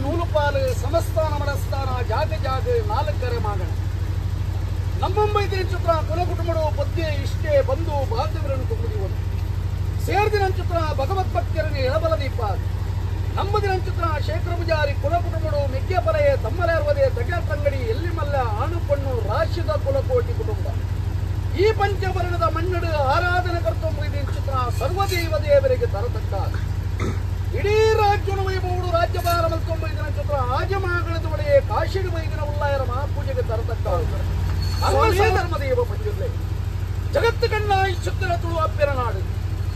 ನೂಲುಪಾಲು ಸಮಸ್ಥಾನ ಮಡಸ್ಥಾನ ಜಾಗ ಜಾಗ ನಾಲ್ಕರೆ ಮಾಗಣ ನಮ್ಮೊಂಬೈದಿನ ಚಿತ್ರ ಕುಲ ಕುಟುಂಬಡು ಪದ್ಯ ಇಷ್ಟೇ ಬಂದು ಬಾಂಧವರನ್ನು ತುಂಬುವುದು ಸೇರ್ದಿನ ಚಿತ್ರ ಭಗವತ್ ಭಕ್ತರನ್ನು ಎಳಬಲ ದೀಪ ನಮ್ಮದಿನ ಚಿತ್ರ ಶೇಖರ ಪೂಜಾರಿ ಕುಲ ಕುಟುಂಬಡು ಮೆಗ್ಗೆ ಪರೆಯೇ ತಮ್ಮಲೇರ್ವದೆ ತಗಟಂಗಡಿ ಎಲ್ಲಿ ಮಲ್ಲ ಆಣುಪಣ್ಣು ರಾಶಿದ ಕುಲಕೋಟಿ ಕುಟುಂಬ ಈ ಪಂಚವರ್ಣದ ಮಣ್ಣಡು ಆರಾಧನೆ ಕರ್ತೊಂಬೈದಿನ ಚಿತ್ರ ಸರ್ವದೇವ ದೇವರಿಗೆ ತರತಕ್ಕ ಇಡೀ ರಾಜ್ಯನ ವೈಭವಡು ರಾಜ್ಯಭಾರ ಮಲ್ತೊಂಬೈದಿನ ಚಿತ್ರ ಆಜಮಾಗಳದ ಒಡೆಯೇ ಕಾಶಿಡಿ ವೈದಿನ ಉಲ್ಲಾಯರ ಮಹಾಪೂಜೆಗೆ ತರತಕ್ಕ ಅಲ್ಲೇ ಧರ್ಮದೇವ ಪಂಜುರ್ಲೆ ಜಗತ್ತು ಕಣ್ಣ ಈ ಚಿತ್ರ ತುಳು ಅಪ್ಪೆರ ನಾಡು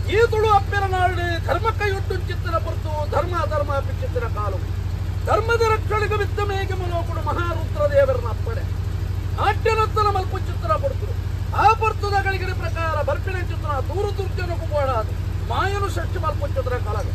ಈ ತುಳು ಅಪ್ಪೆರ ನಾಡು ಧರ್ಮ ಕೈಯೊಟ್ಟು ಚಿತ್ರ ಹೊರತು ಧರ್ಮ ಅಧರ್ಮ ಚಿತ್ರ ಕಾಲು ಧರ್ಮದ ರಕ್ಷಣೆಗೆ ಬಿದ್ದ ಮೇಗೆ ಮನೋಕೊಡು ಮಹಾರುದ್ರ ದೇವರನ್ನ ಅಪ್ಪಣೆ ನಾಟ್ಯನತ್ತನ ಮಲ್ಪು ಚಿತ್ರ ಕೊಡ್ತರು ಆ ಪರ್ತದ ಗಳಿಗಿನ ಪ್ರಕಾರ ಬರ್ಪಿನ ಚಿತ್ರ ದೂರು ದುರ್ಜನ ಕುಬೋಡಾದು ಮಾಯನು ಷಷ್ಠಿ ಮಲ್ಪು ಚಿತ್ರ ಕಾಲಾಗ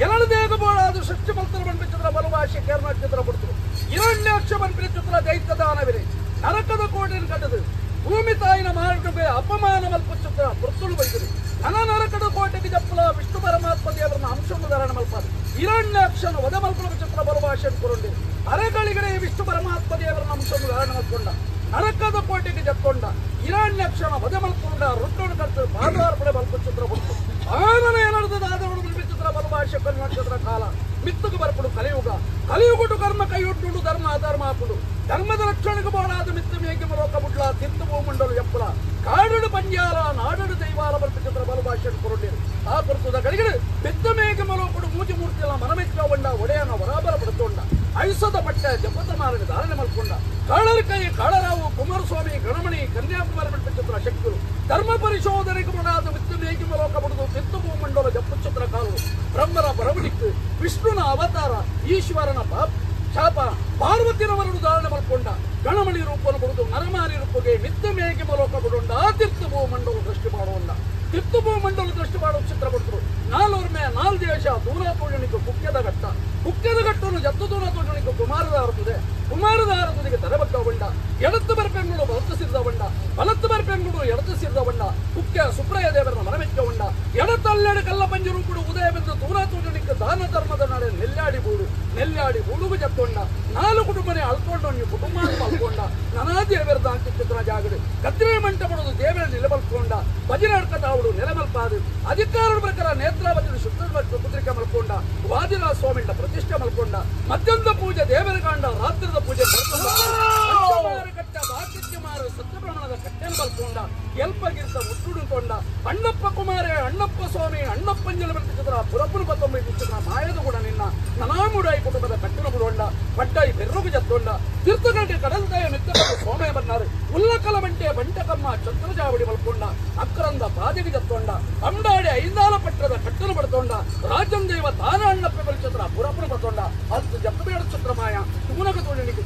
ಎರಡು ದೇಗ ಬೋಳಾದು ಷಷ್ಠಿ ಮಲ್ತರ ಬನ್ಪಿ ಚಿತ್ರ ಬಲಭಾಷೆ ಕೇರಳ ಚಿತ್ರ ಕೊಡ್ತರು ಹಿರಣ್ಯಾಕ್ಷ ಬನ್ಪಿನ ಚಿತ್ರ ದೈತ್ಯ ದಾನವಿದೆ ನರಕದ ಕೋಟೆಯನ್ನು ಕಟ್ಟದು ಭೂಮಿ ತಾಯಿನ ಮಾರ್ಗಕ್ಕೆ ಅಪಮಾನ ಮಲ್ಪು ಚಿತ್ರ ಪುರ್ತುಳು ಬೈದರು ಘನ ನರಕದ ಕೋಟೆಗೆ ಜಪ್ಪಲ ವಿಷ್ಣು ಪರಮಾತ್ಮ ದೇವರನ್ನ ಅಂಶವನ್ನು ಧಾರಣ ಮಲ್ಪಾದು ಹಿರಣ್ಯಾಕ್ಷನ ವದ ಮಲ್ಪನ ಚಿತ್ರ ಬಲಭಾಷೆಯನ್ನು ಕೊರೊಂಡಿರು ಅರೆಗಳಿಗಡೆ ವಿಷ್ಣು ಪರಮಾತ್ಮ ದೇವರನ್ನ ಅಂಶವನ್ನು ಧಾರಣ ಮಲ್ಕೊಂಡ ನರಕದ ಕೋಟೆಗೆ ಜಕ್ಕೊಂಡ ಹಿರಣ್ಯಾಕ್ಷನ ವದ ಮಲ್ಕೊಂಡ ರೊಟ್ಟೊಡು ಕಟ್ಟು ಪಾದಾರ್ಪಣೆ ಮಲ್ಪ ಚಿತ್ರ ಬಂತು ಆನನ ಏನರ್ಧದ ಆದವಳು ಚಿತ್ರ ಬಲಭಾಷೆ ಕನ್ನಡ ಚಿತ್ರ ಕಾಲ ಮಿತ್ತುಗೆ ಬರ್ಪಡು ಕಲಿಯುಗ ಕಲಿಯುಗುಟ್ಟು ಕರ್ಮ ಕೈಯೊಟ್ಟು ಧರ್ಮ ಅಧರ್ಮ ಹಾಕುಡು ಧರ್ಮದ ರಕ್ಷಣೆಗೆ ಬೋಳಾದ ಮಿತ್ತು ಮೇಗೆ ಮರೋಕ ಬುಡ್ಲ ತಿಂತು ಭೂಮಂಡಲು ಎಪ್ಪಲ ಕಾಡಡು ಪಂಜಾರ ನಾಡಡು ದೈವಾರ ಬರ್ಪ ಚಿತ್ರ ಬಲಭಾಷೆ ಕೊರೊಂಡಿರು ಆ ಪರ್ತದ ಗಳಿಗಳು ಮಿತ್ತು ಮೇಗೆ ಮರೋಕಡು ಮೂಜಿ ಮೂರ್ತಿಯಲ್ಲ ಮನಮೆಚ್ಚಕೊಂಡ ಒಡೆಯನ ವರಾಬರ ಪಡೆದುಕೊಂಡ ಐಸದ ಬಟ್ಟೆ ಜಪತ ಮಾರನೆ ಧಾರಣೆ ಮಲ್ಕೊಂಡ ಕಾಳರ ಕೈ ಕಾಳರಾವು ಕುಮಾರಸ್ವಾಮಿ ಗಣಮಣಿ ಕನ್ಯಾಕುಮಾರಿ ಬರ್ಪ ಚಿತ್ರ ಶಕ್ತರು ಧರ್ಮ ಪರಿಶೋಧನೆಗೆ ಬೋಳಾದ ಮಿತ್ತು ಮೇಗೆ ಮರೋಕ ಬಡುದು ತಿಂತು ಭೂಮಂಡಲ ಜಪ್ಪು ಚಿತ್ರ ಕಾಲು ಬ್ರಹ್ಮರ ಬರವಣಿಕೆ ವಿಷ್ಣುನ ಅವತಾರ ಈಶ್ವರನ ಶಾಪ ಪಾರ್ವತಿನವರನ್ನು ಧಾರಣೆ ಮಲ್ಕೊಂಡ ಗಣಮಣಿ ರೂಪವನ್ನು ಕೊಡುದು ನರಮಾರಿ ರೂಪಗೆ ಮಿತ್ತ ಮೇಗೆ ಮಲೋಕ ಬಿಡೊಂಡ ತೀರ್ಥ ಭೂಮಂಡಲ ದೃಷ್ಟಿ ಮಾಡುವಂಡ ತೀರ್ಥ ಭೂಮಂಡಲ ದೃಷ್ಟಿ ಮಾಡುವ ಚಿತ್ರ ಕೊಟ್ಟರು ನಾಲ್ವರ್ಮೆ ನಾಲ್ ದೇಶ ದೂರ ತೋಜಣಿಕ ಕುಕ್ಕೆದ ಗಟ್ಟನ್ನು ಜತ್ತು ದೂರ ತೋಜಣಿಕ ಕುಮಾರದ ಆರುತ್ತದೆ ಕುಮಾರದ ಆರುದಿಗೆ ತರಬಕ್ಕಗೊಂಡ ಎಡತ್ತು ಬರ್ಪೆಂಗಳು ಬಲತ್ತು ಸಿರಿದವಂಡ ಬಲತ್ತು ಬರ್ಪೆಂಗಳು ಎಡತ್ತು ಸಿರಿದವಂಡ ಕುಕ್ಕೆ ಸುಪ್ರಯ ದೇವರನ್ನ ಮನಮೆಚ್ಚಗೊಂಡ ಎಡತಲ್ಲೆಡೆ ಕಲ್ಲ ಪಂಜರೂಪುಡು ಉದಯ ಬಿದ್ದು ದೂರ ತೋಜಣಿಕ ದಾನ ಧರ್ಮದ ನಾಡೆ ನೆಲ್ಲಾಡಿ ಬೂಡುಗು ಜತ್ತೊಂಡ ನಾಲು ಕುಟುಂಬನೇ ಅಳ್ಕೊಂಡು ನೀವು ಕುಟುಂಬ ಮಲ್ಕೊಂಡ ನನಾ ದೇವರದ ಅಂತ್ಯ ಚಿತ್ರ ಜಾಗಡು ಕದ್ರೆ ಮಂಟ ಪಡೋದು ದೇವರ ನಿಲಬಲ್ಕೊಂಡ ಭಜನೆ ಅಡ್ಕತಾವಡು ನೆಲಮಲ್ಪಾದು ಅಧಿಕಾರದ ಪ್ರಕಾರ ನೇತ್ರಾವತಿ ಶುದ್ಧ ಪುತ್ರಿಕೆ ಮಲ್ಕೊಂಡ ವಾದಿರಾ ಸ್ವಾಮಿಂಡ ಪ್ರತಿಷ್ಠೆ ಮಲ್ಕೊಂಡ ಮಧ್ಯಂತ ಪೂಜೆ ದೇವರ ಕಾಂಡ ರಾತ್ರದ ಪೂಜೆ ಕಟ್ಟ ಬಾಕಿತ್ಯಮಾರು ಸತ್ಯಬ್ರಹ್ಮಣದ ಕಟ್ಟೆಯನ್ನು ಮಲ್ಕೊಂಡ ಎಲ್ಪಗಿರ್ತ ಮುಟ್ಟುಡುಕೊಂಡ ಅಣ್ಣಪ್ಪ ಕುಮಾರೇ ಅಣ್ಣಪ್ಪ ಸ್ವಾಮಿ ಅಣ್ಣಪ್ಪಂಜಲಿ ಬರ್ತ ಚಿತ್ರ ಪುರಪುರ 19 ಚಿತ್ರ ಮಾಯದ ಕೂಡ ನಿನ್ನ ನನಾಮುಡಾಯಿ ಕುಟುಂಬದ ಕಟ್ಟಿನ ಬಿಡೊಂಡ ಪಡ್ಡಾಯಿ ಬೆರ್ರುಗು ಜತ್ತೊಂಡ ತೀರ್ಥಗಂಟೆ ಕಡಲ್ದಾಯ ಮಿತ್ತಗಳು ಸೋಮಯ ಬನ್ನಾರು ಉಲ್ಲಕಲ ಬಂಟೆ ಬಂಟಕಮ್ಮ ಚಂದ್ರಜಾವಡಿ ಮಲ್ಕೊಂಡ ಅಕ್ರಂದ ಬಾದಿಗೆ ಜತ್ತೊಂಡ ಅಂಡಾಡಿ ಐದಾಲ ಪಟ್ಟದ ಕಟ್ಟನು ಬಡ್ತೊಂಡ ರಾಜನ್ ದೇವ ತಾನ ಅಣ್ಣಪ್ಪ ಬಲ್ ಚಿತ್ರ ಪುರಪುರ ಬರ್ತೊಂಡ ಹತ್ತು ಜಪ್ಪಬೇಡ ಚಿತ್ರ ಮಾಯ ತೂನಕ ತೋಳಿನಿಗೆ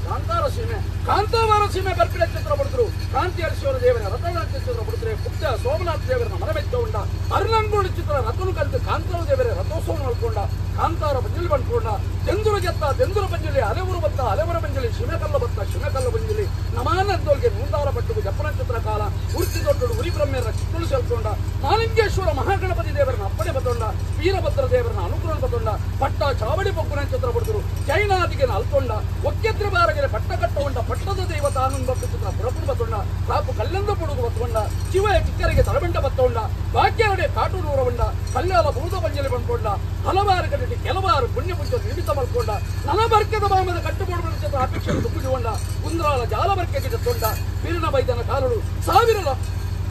ಕಾಂತಾವಾರ ಸೀಮೆ ಬರ್ಪಿಡ ಚಿತ್ರ ಬಡಿದ್ರು ಕಾಂತಿಹರ್ಷಿಯವರ ದೇವರ ರಥನ ಚಿತ್ರ ಬಡಿದ್ರೆ ಪುಟ್ಟ ಸೋಮನಾಥ ದೇವರನ್ನ ಮನಮೆಚ್ಚಕೊಂಡ ಅರ್ನಂಗೋಡು ಚಿತ್ರ ರಥನು ಕಲಿತು ಕಾಂತಾರ ದೇವರ ರಥೋತ್ಸವ ಮಲ್ಕೊಂಡ ಕಾಂತಾರ ಪಂಜಲಿ ಬಂದ್ಕೊಂಡ ತೆಂದುರು ಜತ್ತ ತೆಂದುರು ಪಂಜಲಿ ಅಲೆವರು ಬತ್ತ ಅಲೆವರ ಪಂಜಲಿ ಶಿಮೆಕಲ್ಲ ಬತ್ತ ಶಿಮೆಕಲ್ಲ ಪಂಜಲಿ ನಮಾನಂದೋಲ್ಗೆ ನೂಂದಾರ ಪಟ್ಟುಗು ಜಪ್ಪನ ಚಿತ್ರ ಕಾಲ ಉರ್ತಿ ದೊಡ್ಡ ಉರಿ ಬ್ರಹ್ಮೆಯರ ಚಿಕ್ಕಳು ಸೇರ್ಕೊಂಡ ಮಾಲಿಂಗೇಶ್ವರ ಮಹಾಗಣಪತಿ ದೇವರನ್ನ ಅಪ್ಪಣೆ ಬತ್ತೊಂಡ ವೀರಭದ್ರ ದೇವರನ್ನ ಅನುಗ್ರಹ ಬತ್ತೊಂಡ ಪಟ್ಟ ಚಾವಡಿ ಪೊಕ್ಕುನ ಚಿತ್ರ ಬಡಿದ್ರು ಜೈನಾದಿಗೆ ಅಲ್ಕೊಂಡ ಒಕ್ಕೆತ್ರಿ ಬಾರಗೆರೆ ಪಟ್ಟ ಕಟ್ಟಕೊಂಡ ಪಟ್ಟದ ದೇವತ ಆನಂದ ಚಿತ್ರ ಪುರಪುರ ಬತ್ತೊಂಡ ಕಾಪು ಕಲ್ಲೆಂದ ಪುಡುಗು ಬತ್ತೊಂಡ ಶಿವ ಕಿಕ್ಕರಿಗೆ ತರಬೆಂಡ ಬತ್ತೊಂಡ ಭಾಗ್ಯರಡೆ ಕಾಟೂರೂರವಂಡ ಕಲ್ಯಾಲ ಬೂದ ಪಂಜಲಿ ಬಂದ್ಕೊಂಡ ಹಲವಾರು ಕಡೆ ಕೆಲವಾರು ಪುಣ್ಯ ಪುಂಜ ನಿಮಿತ್ತ ಮಲ್ಕೊಂಡ ನನಬರ್ಕೆದ ಬಾಮದ ಕಟ್ಟುಬೋಡ ಚಿತ್ರ ಅಪೇಕ್ಷೆ ತುಪ್ಪಿಕೊಂಡ ಕುಂದ್ರಾಲ ಜಾಲಬರ್ಕೆಗೆ ಜತ್ತೊಂಡ ಬೀರಿನ ಬೈದನ ಕಾಲುಡು ಸಾವಿರ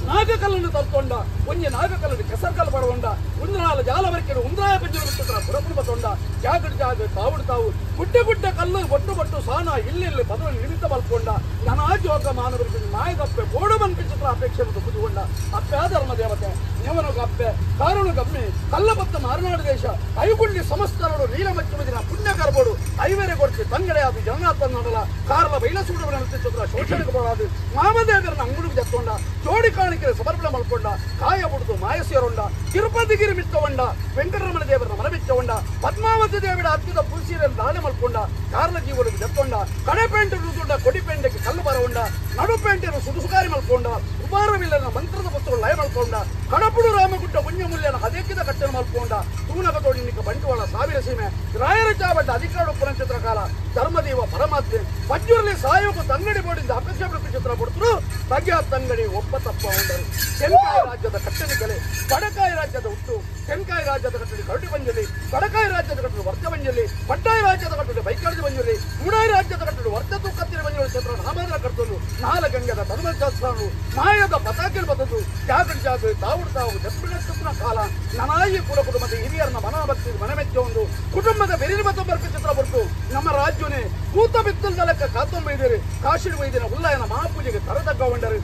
ನಾಗಕಲ್ಲನ್ನು ತರ್ತೊಂಡ ಒಂಜೆ ನಾಗಕಲ್ಲನ್ನು ಕೆಸರ್ಕಲ್ ಪಡಕೊಂಡ ಉಂದ್ರಾಲ ಜಾಲವರ್ಕೆಡು ಉಂದ್ರಾಯ ಪಂಜಲ ಚಿತ್ರ ಪುರಪುರ ಬತ್ತೊಂಡ ಜಾಗಡು ತಾವು ಗುಡ್ಡ ಕಲ್ಲು ಒಟ್ಟು ಸಾನ ಇಲ್ಲಿ ಬದಲು ನಿಮಿತ್ತ ಮಲ್ಕೊಂಡ ನನಾಜೋಗ ಮಾನವರಿಗೆ ನಾಯಕಪ್ಪೆ ಬೋಡು ಬನ್ಪಿ ಚಿತ್ರ ಅಪೇಕ್ಷೆ ತುಪ್ಪಿಕೊಂಡ ಅಪ್ಪೆ ಧರ್ಮ ದೇವತೆ ನೇವನು ಅಪ್ಪೆ ಕಾರುಣು ಗಮ್ಮಿ ಕಲ್ಲಬತ್ತ ಮಾರನಾಡು ದೇಶ ಐಗುಂಡಿ ಸಮಸ್ತರಡು ನೀಲಮಚ್ಚುಮದಿನ ಪುಣ್ಯ ಕರ್ಬೋಡು ಐವೇರೆ ಕೊಡ್ತಿ ತಂಗಡೆ ಅದು ಜಗನ್ನಾಥ ನೋಡಲ ಕಾರ್ಲ ಬೈಲಸೂಡುವ ಚಿತ್ರ ಶೋಷಣೆಗೆ ಬೋಡಾದು ಮಾಮದೇವರನ್ನ ಅಂಗುಡಿಗೆ ಜತ್ತೊಂಡ ಜೋಡಿ ಕಾಣಿಕೆ ಸಮರ್ಪಣೆ ಮಲ್ಕೊಂಡ ಕಾಯ ಬುಡ್ದು ಮಾಯಸಿಯರೊಂಡ ತಿರುಪತಿಗಿರಿ ಮಿತ್ತಗೊಂಡ ವೆಂಕಟರಮಣ ದೇವರನ್ನ ಮನಮೆಚ್ಚಕೊಂಡ ಪದ್ಮಾವತಿ ದೇವರ ಅದ್ಭುತ ಪುಲ್ಸೀರನ್ನು ದಾಳಿ ಮಲ್ಕೊಂಡ ಕಾರ್ಲ ಜೀವನಿಗೆ ಜತ್ತೊಂಡ ಕಡೆ ಪೇಂಟು ರುದುಂಡ ಕೊಡಿ ಪೇಂಟೆಗೆ ಕಲ್ಲು ಬರಗೊಂಡ ನಡು ಪೇಂಟೆಯನ್ನು ಸುಡುಸುಗಾರಿ ಮಲ್ಕೊಂಡ ಉಪಾರವಿಲ್ಲನ ಮಂತ್ರದ ಪುಸ್ತಕ ಲಯ ಮಲ್ಕೊಂಡ ಕಡಪುಡು ರಾಮಗುಡ್ಡ ಪುಣ್ಯಮೂಲ್ಯನ ಹದೆಕ್ಕಿದ ಕಟ್ಟೆನ ಮಲ್ಪೋಂಡ ತೂನಗತೋಡಿ ನಿಕ್ಕ ಬಂಟ್ವಾಳ ಸಾವಿರ ಸೀಮೆ ರಾಯರ ಚಾಬಡ್ಡ ಅಧಿಕಾರ ಪುರಂಚಿತ್ರ ಕಾಲ ಧರ್ಮದೇವ ಪರಮಾತ್ಮೆ ಪಂಜುರ್ಲಿ ಸಾಯೋಗ ತಂಗಡಿ ಬೋರ್ಡಿಂದ ಅಪೇಕ್ಷೆ ಚಿತ್ರ ಕೊಡ್ತರು ಬಗೆಯ ತಂಗಡಿ ಒಪ್ಪ ತಪ್ಪ ಉಂಡರು ತೆಂಕಾಯಿ ರಾಜ್ಯದ ಕಟ್ಟಡಿ ಕಲೆ ಬಡಕಾಯಿ ರಾಜ್ಯದ ಹುಟ್ಟು ತೆಂಕಾಯಿ ರಾಜ್ಯದ ಕಟ್ಟಡಿ ಕರಡಿ ಬಂಜಲಿ ಬಡಕಾಯಿ ರಾಜ್ಯದ ಕಟ್ಟಡಿ ವರ್ತ ಬಂಜಲಿ ಪಟ್ಟಾಯಿ ರಾಜ್ಯದ ಕಟ್ಟಡಿ ಬೈಕಾಡಿ ಬಂಜಲಿ ಮುಡಾಯಿ ರಾಜ್ಯದ ಕಟ್ಟಡಿ ವರ್ತ ತುಕ್ಕತ್ತಿರ ಬಂಜಲಿ ಚಿತ್ರ ನಾಮದ್ರ ಕರ್ತಲು ನಾಲಗಂಗದ ಧರ್ಮಶಾಸ್ತ್ರನು ಮಾಯದ ಪತಾಕಿಲ್ ಬದಲು ಜಾಗಡಿ ಜಾಗ ತಾವುಡು ತಾವು ದಕ್ಷಿಣ ಕಾಲ ನನಾಯಿ ಕುಲ ಕುಟುಂಬದ ಹಿರಿಯರನ್ನ ಮನಭಕ್ತಿ ಮನಮೆಚ್ಚ ಒಂದು ಕುಟುಂಬದ ಬೆರಿಬತ ಬರ್ಕ ಚಿತ್ರ ಬರ್ತು ನಮ್ಮ ರಾಜ್ಯನೇ ಕೂತ ಬಿತ್ತಲ್ದ ಲೆಕ್ಕ ಕಾತೊಂಬೈದಿರಿ ಕಾಶಿಡ್ ವೈದ್ಯನ ಉಲ್ಲಾಯನ ಮಹಾಪೂಜೆಗೆ ತರದಗ್ಗೊಂಡರು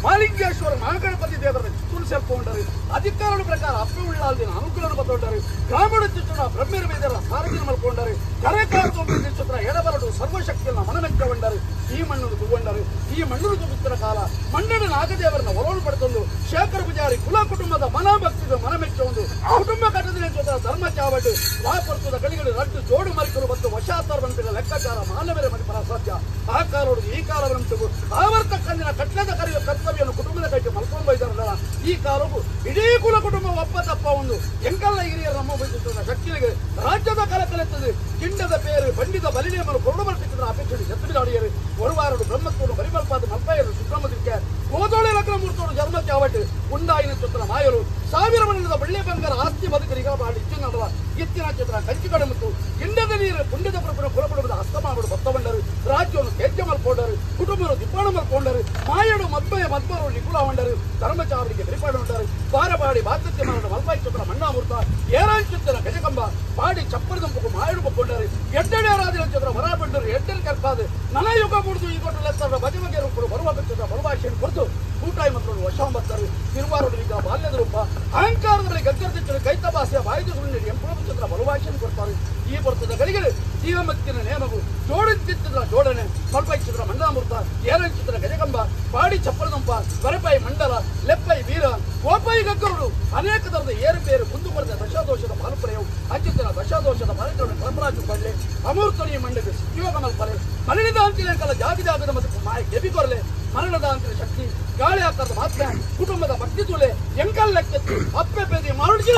ಮಾಲಿಂಗೇಶ್ವರ ಮಹಾಗಣಪತಿ ದೇವರ ತುಳು ಸೇರ್ಕೊಂಡರು ಅಧಿಕಾರದ ಪ್ರಕಾರ ಅಪ್ಪ ಉಳ್ಳಾಲ್ದಿನ ಅನುಕೂಲ ಬತ್ತೊಂಡರು ಗ್ರಾಮೀಣ ಚಿತ್ರ ಬ್ರಹ್ಮೇರ ವೈದ್ಯರ ಸಾರಥ್ಯ ಮಲ್ಕೊಂಡರು ಕರೆಕಾರ್ತೊಂಬ ಚಿತ್ರ ಎಡಬರಡು ಸರ್ವಶಕ್ತಿಯನ್ನು ಮನಮೆಚ್ಚಗೊಂಡರು ಈ ಮಣ್ಣನ್ನು ತಗೊಂಡರು ಈ ಮಣ್ಣನ್ನು ತುಂಬುತ್ತಿರ ಕಾಲ ಮಣ್ಣನ ನಾಗದೇವರನ್ನ ಒಲವು ಪಡೆದೊಂದು ಶೇಖರ ಪೂಜಾರಿ ಕುಲ ಕುಟುಂಬದ ಮನಭಕ್ತಿಗೆ ಮನಮೆಚ್ಚ ಒಂದು ಕುಟುಂಬ ಕಟ್ಟದಿನ ಜೊತೆ ಧರ್ಮ ಚಾವಟ್ಟು ವಾಪರ್ತದ ಗಡಿಗಳು ರದ್ದು ಜೋಡು ಮರಿಕರು ಮತ್ತು ವಶಾತ್ತಾರ ಬಂದಿನ ಲೆಕ್ಕಾಚಾರ ಮಾನವರ ಮಣಿಪರ ಸಾಧ್ಯ ಆ ಕಾಲೋಡು ಈ ಕಾಲವನ್ನು ಆವರ್ತ ಕಂದಿನ ಕಟ್ಟದ ಕರೆಯುವ ಕರ್ತವ್ಯವನ್ನು ಕುಟುಂಬದ ಕೈಗೆ ಮಲ್ಕೊಂಡು ಬೈದಾರಲ್ಲ ಈ ಕಾಲವು ಇಡೀ ಕುಲ ಕುಟುಂಬ ಒಪ್ಪ ತಪ್ಪ ಒಂದು ಎಂಕಲ್ಲ ಹಿರಿಯರ ನಮ್ಮ ಬಯಸುತ್ತಿರುವ ಶಕ್ತಿಗೆ ರಾಜ್ಯದ ಕಲಕಲೆತ್ತದೆ ಕಿಂಡದ ಪೇರು ಬಂಡಿದ ಬಲಿನೇಮರು ಕೊರಡು ಬರ್ತಿದ್ದ ಅಪೇಕ್ಷೆ ಜತ್ತಿಬಿದಾಡಿಯರು ಒರುವಾರಡು ಬ್ರಹ್ಮತ್ವನು ಬರಿಮಲ್ಪಾದ ಮಲ್ಪಾಯರು ಸುಬ್ರಹ್ಮದಿಕ್ಕೆ ಗೋದೋಳೆ ಲಗ್ನ ಮೂರ್ತೋಡು ಜನ್ಮ ಚಾವಟ್ಟು ಉಂಡಾಯಿನ ಚಿತ್ರ ಮಾಯರು ಸಾವಿರ ಮಣ್ಣದ ಬಳ್ಳೆ ಬಂಗಾರ ಆಸ್ತಿ ಬದುಕರಿಗ ಬಾಳಿ ಇಚ್ಚಿನಲ್ಲ ಇತ್ತಿನ ಚಿತ್ರ ಕಂಚಿಕಡೆ ಮತ್ತು ಕಿಂಡದ ನೀರು ಪುಂಡದ ಪ್ರಪುರ ಕುಲಪುಡದ ಹಸ್ತಮಾಡು ಬತ್ತಬಂಡರು ರಾಜ್ಯವನ್ನು ತ್ಯಾಜ್ಯ ಮಲ್ಕೊಂಡರು ಕುಟುಂಬರು ದಿಪ್ಪಾಣ ಮಲ್ಕೊಂಡರು ಮಾಯಡು ಮದ್ಮಯ ಮದ್ಮರು ನಿಕುಲ ಹೊಂಡರು ಧರ್ಮಚಾವರಿಗೆ ಬೆರಿಪಾಡು ಹೊಂಡರು ಬಾರಬಾಡಿ ಬಾಧ್ಯತೆ ಮಾರಣ ಮಲ್ಪಾಯಿ ಚಿತ್ರ ಮಣ್ಣಾಮೂರ್ತ ಏರಾನ್ ಚಿತ್ರ ಗಜಕಂಬ ಬಾಡಿ ಚಪ್ಪರದಂಪು ಮಾಯಡು ಬಕ್ಕೊಂಡರು ಎಡ್ಡಡೆ ರಾಜನ ಚಿತ್ರ ಹೊರಬಂಡರು ಎಡ್ಡಲ್ ಕರ್ಕಾದು ನನಯುಗ ಮುಡಿದು ಈ ಕೊಟ್ಟು ಲೆತ್ತರ ಬಗೆ ಬಗೆ ರೂಪರು ಬರುವ ಚಿತ್ರ ಬರುವಾಶೆಯನ್ನು ಕೊಟ್ಟು ಕೂಟಾಯಿ ಮತ್ತು ವಶಾಂಬತ್ತರು ತಿರುವಾರೂರಿಗ ಬಾಲ್ಯದ ರೂಪ ಅಹಂಕಾರದ ಬಳಿ ಗದ್ದರ ಕೈತ ಭಾಷೆಯ ಬಾಯಿದು ಸುಳ್ಳಿ ಎಂಪುಳ ಚಿತ್ರ ಬಲುಭಾಷೆಯನ್ನು ಕೊಡ್ತಾರೆ ಈ ಬರ್ತದ ಗಳಿಗೆ ಜೀವಮತ್ತಿನ ನೇಮವು ಜೋಡಿಸಿದ್ರ ಜೋಡಣೆ ಮಲ್ಪಾಯಿ ಚಿತ್ರ ಮಂಡಾಮೃತ ಏರನ್ ಚಿತ್ರ ಗಜಕಂಬ ಬಾಡಿ ಚಪ್ಪರದಂಪ ಬರಪಾಯಿ ಮಂಡಲ ಲೆಪ್ಪೈ ವೀರ ಗೋಪಾಯಿ ಗಗ್ಗರುಡು ಅನೇಕ ತರದ ಏರುಪೇರು ಮುಂದುವರೆದ ದಶಾದೋಷದ ಪಾಲ್ಪರೆಯವು ಅಂಚಿತ್ತಿನ ದಶಾದೋಷದ ಪರಚರಣೆ ಪರಮರಾಜು ಬಳ್ಳೆ ಅಮೂರ್ತನೀಯ ಮಂಡಗೆ ಜೀವಕ ಮಲ್ಪಲೆ ಮರಣಿದ ಅಂತಿನ ಕಲ ಜಾತಿ ಜಾಗದ ಮತ್ತು ಮಾಯ ಗೆಬಿಗೊರಲೆ ಮರಣದ ಅಂತಿನ ಶಕ್ತಿ ಗಾಳಿ ಹಾಕದ ಮಾತ್ರ ಕುಟುಂಬದ ಭಕ್ತಿ ತುಲೆ ಎಂಕಲ್ ಲೆಕ್ಕೆತ್ತಿ ಅಪ್ಪೆ ಬೇದಿ ಮಾರುಡಿಗೆ